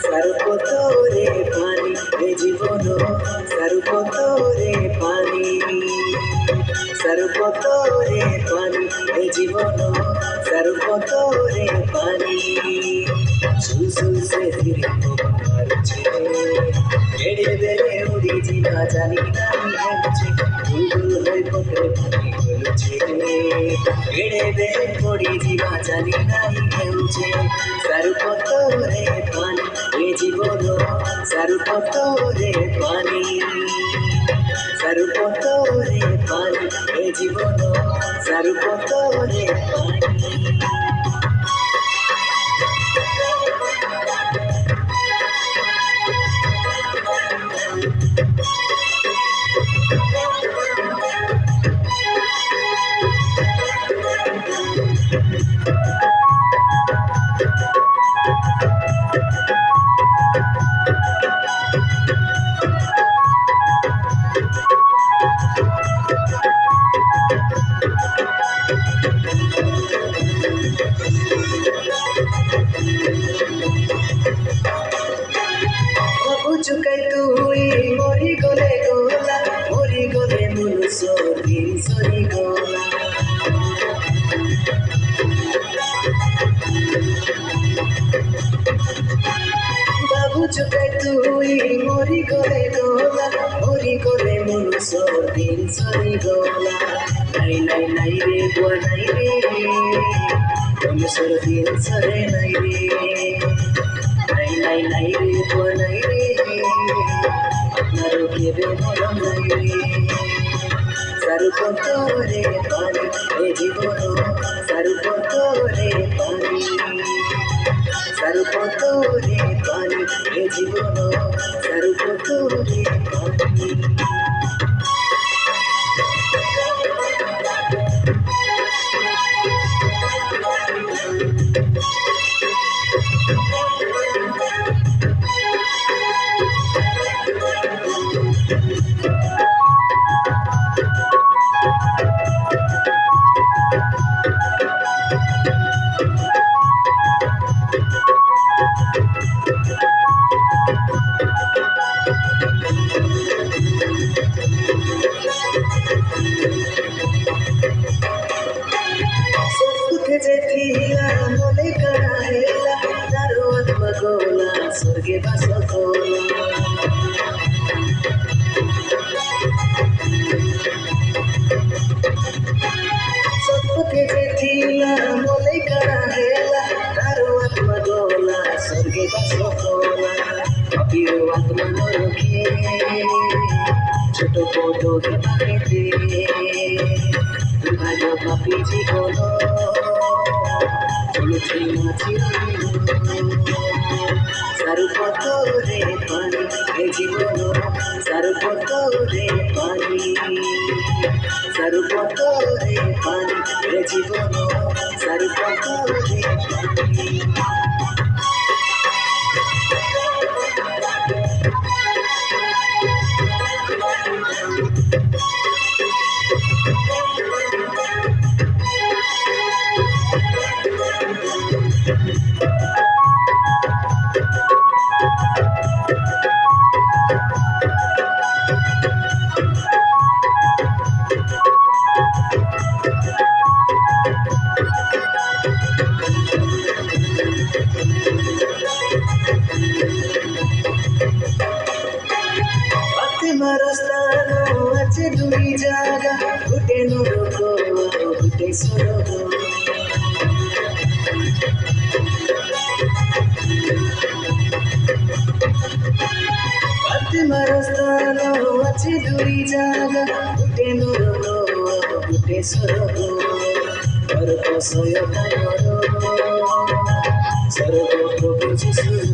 সারুপতরে পানি এ জীবন সারুপতরে পানি সারুপতরে পানি এ জীবন সারুপতরে পানি সুসুল সে ধীরে মারছে বেড়ে বেড়ে উড়ি জিনা জানি না হেলছে গুলগুল হয়ে পথে পানি গলছে বেড়ে বেড়ে উড়ি জিনা জানি না হেলছে সারুপতরে পানি এ জীবন সারুপতরে পানি সারুপতরে পানি এ জীবন সারুপতরে পানি চুকাই তুই মরি গলে গোলা মরি গলে মন সরি সরি গোলা বাবু চুকাই তুই মরি গলে গোলা মরি গলে মন সরি সরি গোলা নাই নাই নাই রে গোয়া নাই রে মন সরি সরে নাই রে নাই নাই নাই রে গোয়া নাই রে আপনারও কেবে মরম নাই রে সারুপতরে পানি এ জীবন সারুপতরে পানি সারুপতরে পানি এ জীবন সারুপতরে পানি स्वर्गे बस सत्पथे जेठिला मोले कराहेला तारो आत्मा गोला स्वर्गे बस अपियो आत्मा नरखे ছোট বড় বাড়িতে ভালো পাপি জীবন চলছে মাঝি সারুপতরে পানি এ জীবন সারুপতরে পানি সারুপতরে পানি এ জীবন সারুপতরে পানি রাস্তানো আছে দুই জায়গা উঠে নরকো উঠে সরব রাস্তানো আছে দুই জায়গা উঠে নরকো উঠে সরব নরক সয়তা নরক সর্বপ্রভু সুর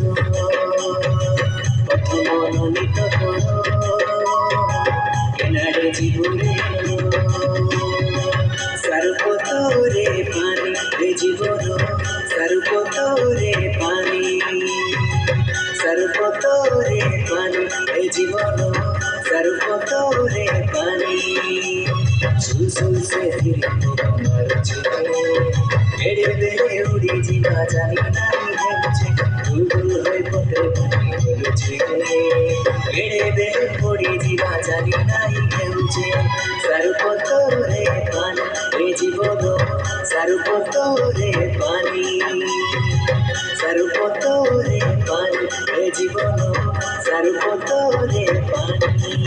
প্রথম অনলিত কর এনারে জীবনে সারুপতরে পানি রে জীবন সারুপতরে পানি সারুপতরে পানি রে জীবন সারুপতরে পানি সুলসুল সে ধীরে তোমার ছেলে বেড়ে বেড়ে উড়ি জীবা জানি না হেলছে দুলদুল হয়ে পথে পানি হয়েছে বেড়ে বেড়ে পড়ি জীবা জানি নাই হেলছে সারুপতরে পানি রে জীবন সারুপতরে পানি সারুপতরে পানি রে জীবন সারুপতরে পানি